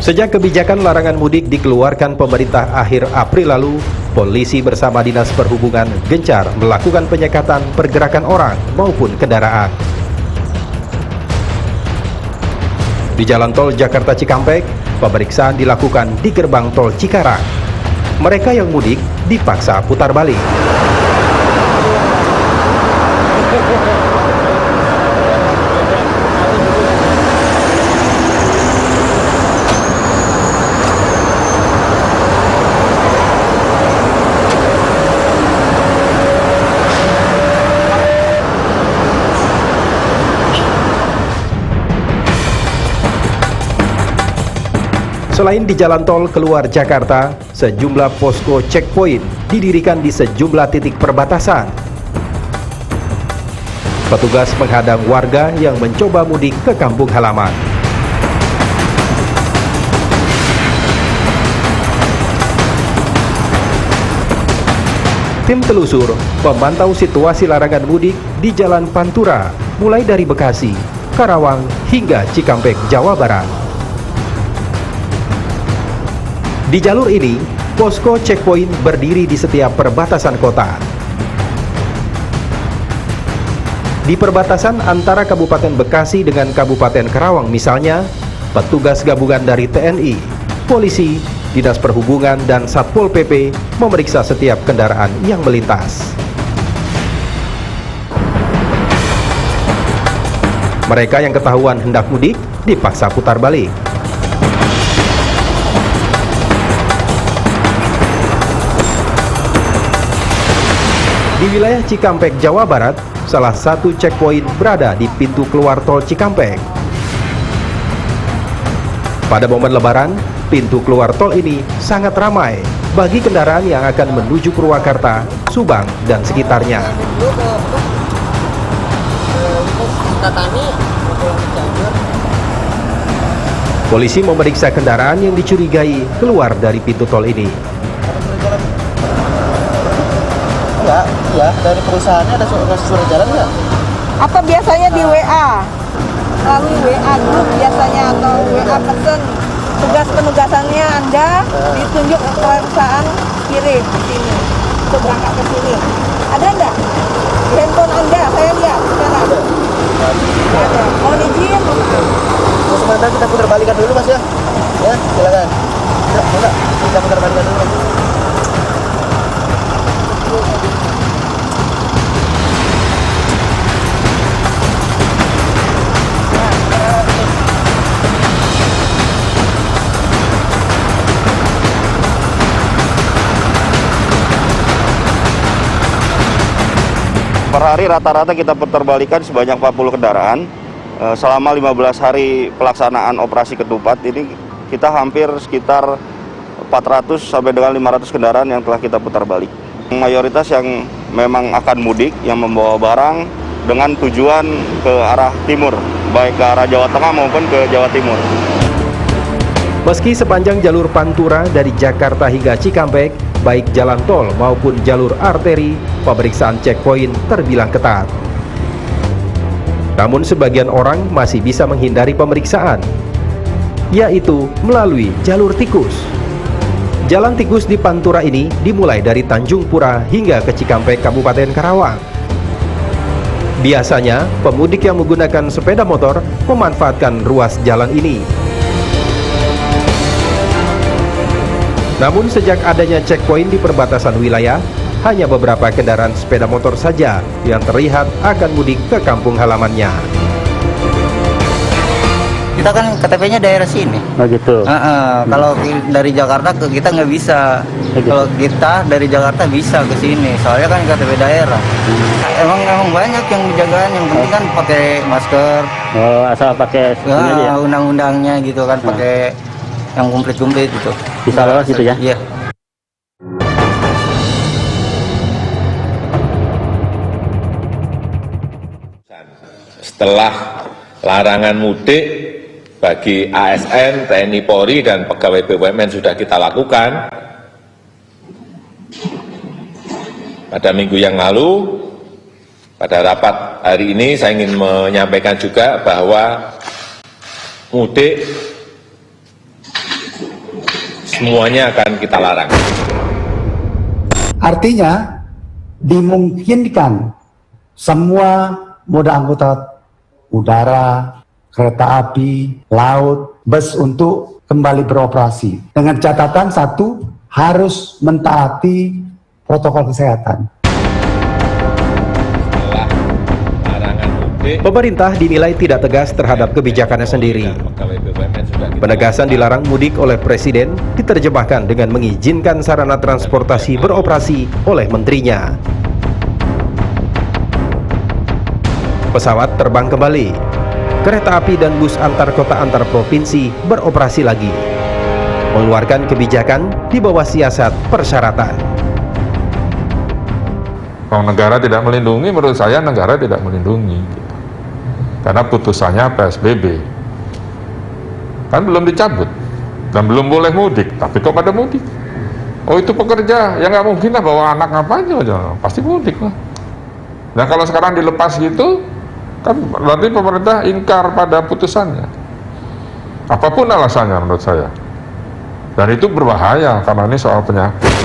Sejak kebijakan larangan mudik dikeluarkan pemerintah akhir April lalu, polisi bersama Dinas Perhubungan gencar melakukan penyekatan pergerakan orang maupun kendaraan. Di jalan tol Jakarta Cikampek, pemeriksaan dilakukan di gerbang tol Cikarang. Mereka yang mudik dipaksa putar balik. Selain di jalan tol keluar Jakarta, sejumlah posko checkpoint didirikan di sejumlah titik perbatasan. Petugas menghadang warga yang mencoba mudik ke kampung halaman. Tim telusur memantau situasi larangan mudik di Jalan Pantura, mulai dari Bekasi, Karawang, hingga Cikampek, Jawa Barat. Di jalur ini, posko checkpoint berdiri di setiap perbatasan kota. Di perbatasan antara Kabupaten Bekasi dengan Kabupaten Karawang misalnya, petugas gabungan dari TNI, polisi, Dinas Perhubungan, dan Satpol PP memeriksa setiap kendaraan yang melintas. Mereka yang ketahuan hendak mudik dipaksa putar balik. Di wilayah Cikampek, Jawa Barat, salah satu checkpoint berada di pintu keluar tol Cikampek. Pada momen Lebaran, pintu keluar tol ini sangat ramai bagi kendaraan yang akan menuju Purwakarta, Subang, dan sekitarnya. Polisi memeriksa kendaraan yang dicurigai keluar dari pintu tol ini. Ya, dari perusahaannya ada surat jalan nggak? Apa biasanya di WA? Melalui WA grup biasanya atau WA person. Tugas penugasannya Anda ditunjuk ke perusahaan kirim di sini untuk berangkat ke sini. Ada enggak? Di handphone Anda, saya lihat sekarang. Ada. Mohon izin. Sementara kita putar balikan dulu Mas ya. Ya, silakan. Enggak, kita putar balikan dulu. Per hari rata-rata kita puterbalikan sebanyak 40 kendaraan. Selama 15 hari pelaksanaan operasi ketupat ini kita hampir sekitar 400 sampai dengan 500 kendaraan yang telah kita putar balik. Mayoritas yang memang akan mudik yang membawa barang dengan tujuan ke arah timur, baik ke arah Jawa Tengah maupun ke Jawa Timur. Meski sepanjang jalur Pantura dari Jakarta hingga Cikampek, baik jalan tol maupun jalur arteri, pemeriksaan checkpoint terbilang ketat. Namun sebagian orang masih bisa menghindari pemeriksaan, yaitu melalui jalur tikus. Jalan tikus di Pantura ini dimulai dari Tanjung Pura hingga ke Cikampek, Kabupaten Karawang. Biasanya, pemudik yang menggunakan sepeda motor memanfaatkan ruas jalan ini. Namun sejak adanya checkpoint di perbatasan wilayah, hanya beberapa kendaraan sepeda motor saja yang terlihat akan mudik ke kampung halamannya. Kita kan KTP-nya daerah sini. Oh gitu. Kalau dari Jakarta ke kita nggak bisa. Kalau kita dari Jakarta bisa ke sini. Soalnya kan KTP daerah. Emang banyak yang menjagaan. Yang penting kan pakai masker. Oh, asal pakai undang-undangnya gitu kan, pakai yang komplit gitu. Bisa lolos gitu ya? Iya. Setelah larangan mudik bagi ASN, TNI Polri, dan pegawai BUMN sudah kita lakukan, pada minggu yang lalu, pada rapat hari ini saya ingin menyampaikan juga bahwa mudik semuanya akan kita larang. Artinya dimungkinkan semua moda angkutan udara, kereta api, laut, bus untuk kembali beroperasi. Dengan catatan satu, harus mentaati protokol kesehatan. Pemerintah dinilai tidak tegas terhadap kebijakannya sendiri. Penegasan dilarang mudik oleh Presiden diterjemahkan dengan mengizinkan sarana transportasi beroperasi oleh menterinya. Pesawat terbang kembali, kereta api dan bus antar kota antar provinsi beroperasi lagi. Mengeluarkan kebijakan di bawah siasat persyaratan. Kalau negara tidak melindungi, menurut saya negara tidak melindungi. Karena putusannya PSBB. Kan belum dicabut. Dan belum boleh mudik, tapi kok pada mudik? Oh itu pekerja, ya nggak mungkin lah bawa anak ngapain aja, pasti mudik lah. Nah kalau sekarang dilepas gitu, kan berarti pemerintah ingkar pada putusannya. Apapun alasannya menurut saya. Dan itu berbahaya, karena ini soal penyakit.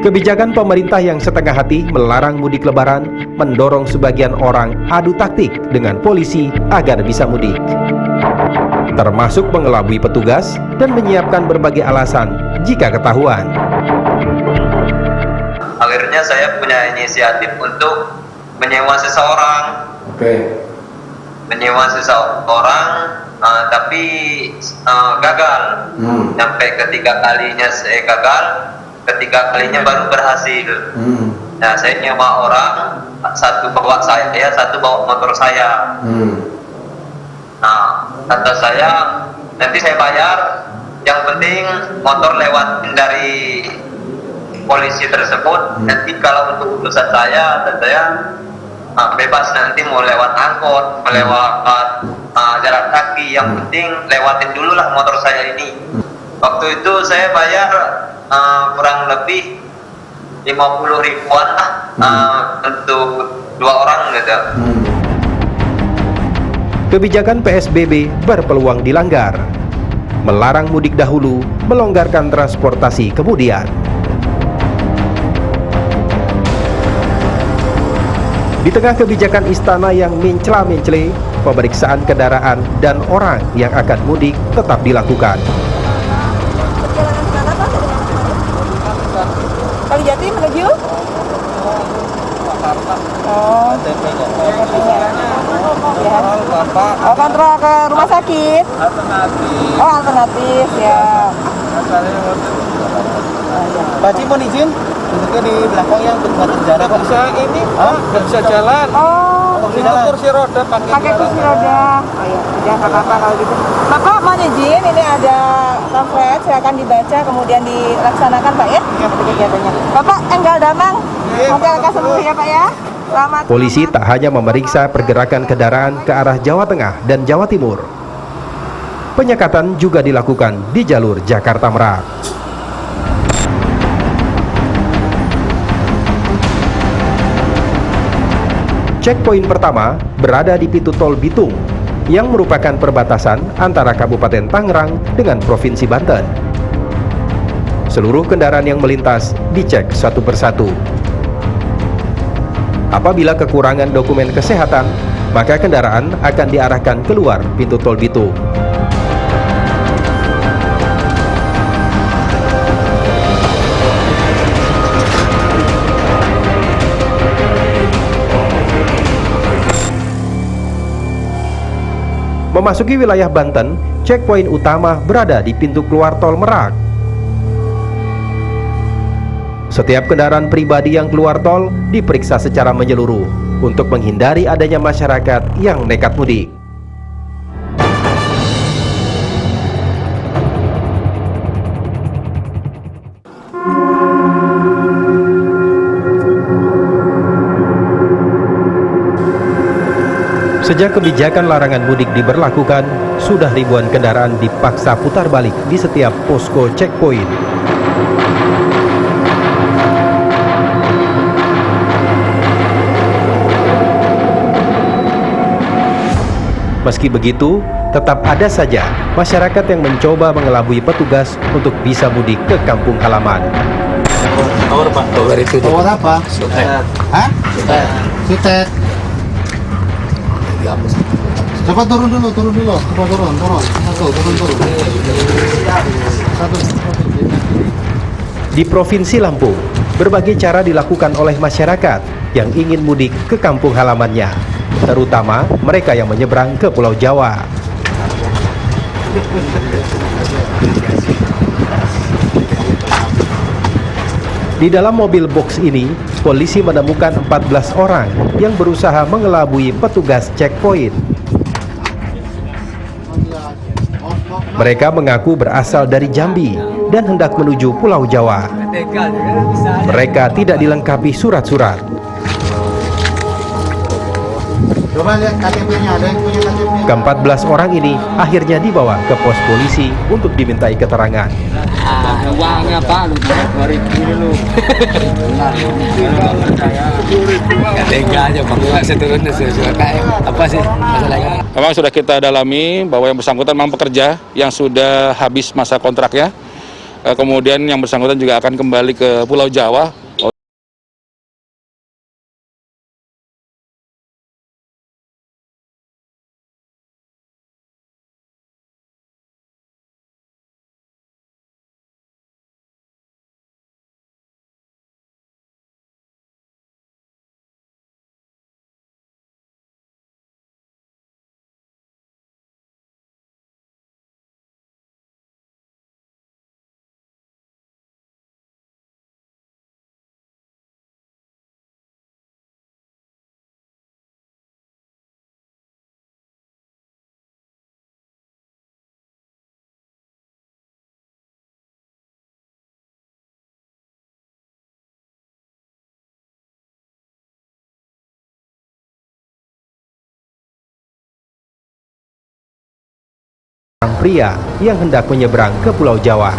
Kebijakan pemerintah yang setengah hati melarang mudik lebaran mendorong sebagian orang adu taktik dengan polisi agar bisa mudik. Termasuk mengelabui petugas dan menyiapkan berbagai alasan jika ketahuan. Akhirnya saya punya inisiatif untuk menyewa seseorang. Menyewa seseorang, tapi gagal. Sampai ketiga kalinya saya gagal. Ketiga kalinya baru berhasil. Nah, saya nyewa orang, satu bawa saya, satu bawa motor saya. Nah, kata saya, nanti saya bayar, yang penting motor lewat dari polisi tersebut. Nanti kalau untuk urusan saya, kata saya, bebas nanti mau lewat angkot, melewat jalan kaki, yang penting lewatin dulu lah motor saya ini. Waktu itu saya bayar kurang lebih 50 ribuan lah untuk 2 orang gitu. Kebijakan PSBB berpeluang dilanggar. Melarang mudik dahulu, melonggarkan transportasi kemudian. Di tengah kebijakan istana yang mencela-mencele, pemeriksaan kendaraan dan orang yang akan mudik tetap dilakukan. Kalijati menuju? Oh, oh kontrol ke rumah sakit? Oh alternatif ya. Pakcik mohon izin, duduknya di belakang yang berbuat jarak. Bisa ini, nggak bisa jalan. Oh, kursi roda, pakai kursi roda. Oh iya, udah nggak apa-apa kalau gitu. Bapak mohon izin, ini ada pamflet, silakan dibaca kemudian dilaksanakan Pak ya. Kegiatannya. Bapak Enggal Damang, Hotel Kasembur ya Pak ya. Selamat. Polisi tak hanya memeriksa pergerakan kendaraan ke arah Jawa Tengah dan Jawa Timur. Penyekatan juga dilakukan di jalur Jakarta Merak. Checkpoint pertama berada di pintu tol Bitung, yang merupakan perbatasan antara Kabupaten Tangerang dengan Provinsi Banten. Seluruh kendaraan yang melintas dicek satu persatu. Apabila kekurangan dokumen kesehatan, maka kendaraan akan diarahkan keluar pintu tol Bitung. Memasuki wilayah Banten, checkpoint utama berada di pintu keluar tol Merak. Setiap kendaraan pribadi yang keluar tol diperiksa secara menyeluruh untuk menghindari adanya masyarakat yang nekat mudik. Sejak kebijakan larangan mudik diberlakukan, sudah ribuan kendaraan dipaksa putar balik di setiap posko checkpoint. Meski begitu, tetap ada saja masyarakat yang mencoba mengelabui petugas untuk bisa mudik ke kampung halaman. Tower itu. Tower apa? Sutet. Hah? Sutet. Coba turun dulu. Coba turun. Turun. Satu. Di Provinsi Lampung, berbagai cara dilakukan oleh masyarakat yang ingin mudik ke kampung halamannya, terutama mereka yang menyeberang ke Pulau Jawa. Di dalam mobil box ini, polisi menemukan 14 orang yang berusaha mengelabui petugas checkpoint. Mereka mengaku berasal dari Jambi dan hendak menuju Pulau Jawa. Mereka tidak dilengkapi surat-surat. Coba lihat KTP-nya, ada yang punya KTP. Ke-14 orang ini akhirnya dibawa ke pos polisi untuk dimintai keterangan. Uangnya Pak, lu tarik dulu. Tega aja Pak, saya turun sesuai apa sih masalahnya? Memang sudah kita dalami bahwa yang bersangkutan memang pekerja yang sudah habis masa kontraknya. Kemudian yang bersangkutan juga akan kembali ke Pulau Jawa. Pria yang hendak menyeberang ke Pulau Jawa.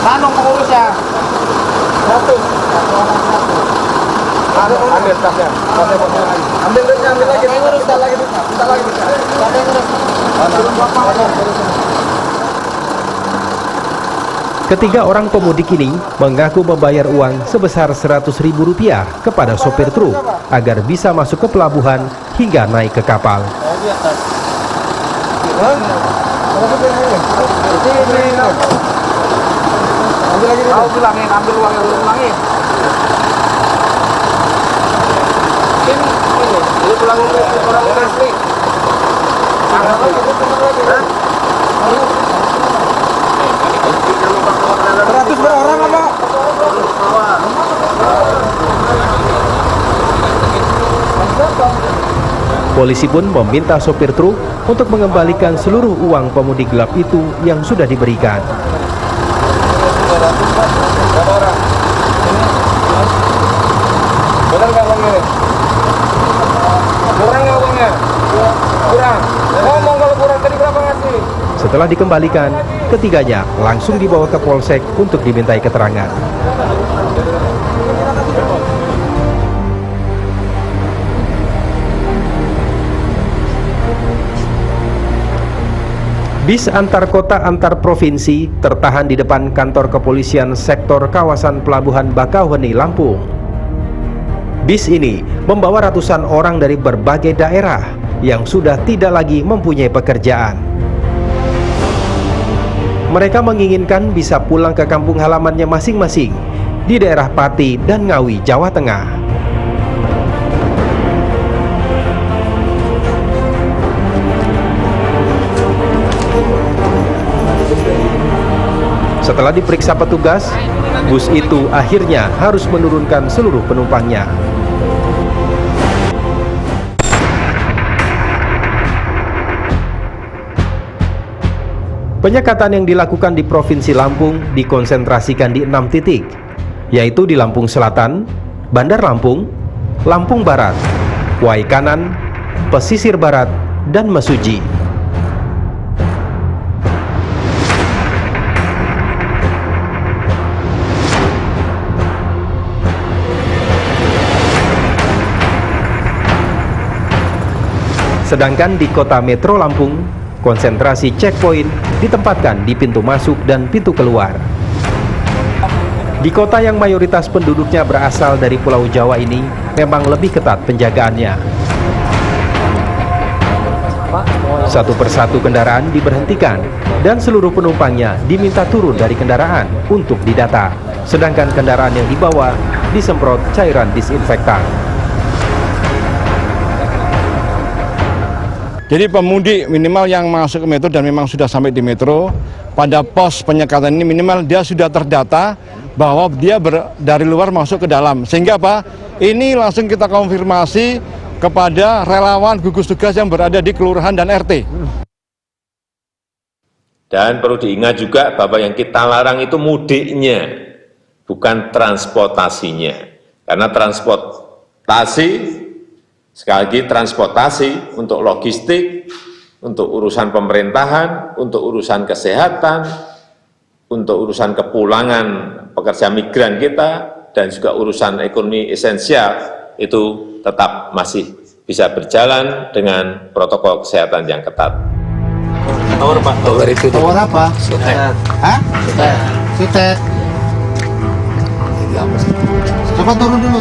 Tanong pengurusnya. Satu. Ambil tasnya. Ambil lagi. Kita lagi. Ketiga orang pemudik ini mengaku membayar uang sebesar Rp100.000 kepada sopir truk agar bisa masuk ke pelabuhan hingga naik ke kapal. Ambil lagi. Kau bilangin, ambil uang yang lu ulangin. Ini pulang orang asli. 100 per orang apa? Polisi pun meminta sopir truk untuk mengembalikan seluruh uang pemudik gelap itu yang sudah diberikan. Berapa orang? Benar nggak uangnya nih? Kurang nggak uangnya? Kurang. Ngomong kalau kurang, tadi berapa ngasih? Setelah dikembalikan, ketiganya langsung dibawa ke Polsek untuk dimintai keterangan. Bis antar kota antar provinsi tertahan di depan kantor kepolisian sektor kawasan Pelabuhan Bakauheni, Lampung. Bis ini membawa ratusan orang dari berbagai daerah yang sudah tidak lagi mempunyai pekerjaan. Mereka menginginkan bisa pulang ke kampung halamannya masing-masing di daerah Pati dan Ngawi, Jawa Tengah. Setelah diperiksa petugas, bus itu akhirnya harus menurunkan seluruh penumpangnya. Penyekatan yang dilakukan di Provinsi Lampung dikonsentrasikan di 6 titik, yaitu di Lampung Selatan, Bandar Lampung, Lampung Barat, Waikanan, Pesisir Barat, dan Mesuji. Sedangkan di kota Metro Lampung, konsentrasi checkpoint ditempatkan di pintu masuk dan pintu keluar. Di kota yang mayoritas penduduknya berasal dari Pulau Jawa ini, memang lebih ketat penjagaannya. Satu persatu kendaraan diberhentikan dan seluruh penumpangnya diminta turun dari kendaraan untuk didata. Sedangkan kendaraan yang dibawa disemprot cairan disinfektan. Jadi pemudik minimal yang masuk ke metro dan memang sudah sampai di metro, pada pos penyekatan ini minimal dia sudah terdata bahwa dia dari luar masuk ke dalam. Sehingga apa? Ini langsung kita konfirmasi kepada relawan gugus tugas yang berada di kelurahan dan RT. Dan perlu diingat juga bahwa yang kita larang itu mudiknya, bukan transportasinya. Karena transportasi, sekali lagi transportasi untuk logistik, untuk urusan pemerintahan, untuk urusan kesehatan, untuk urusan kepulangan pekerja migran kita, dan juga urusan ekonomi esensial, itu tetap masih bisa berjalan dengan protokol kesehatan yang ketat. Tower Pak, tower itu. Tower apa? Sutet. Hah? Sutet. Coba turun dulu.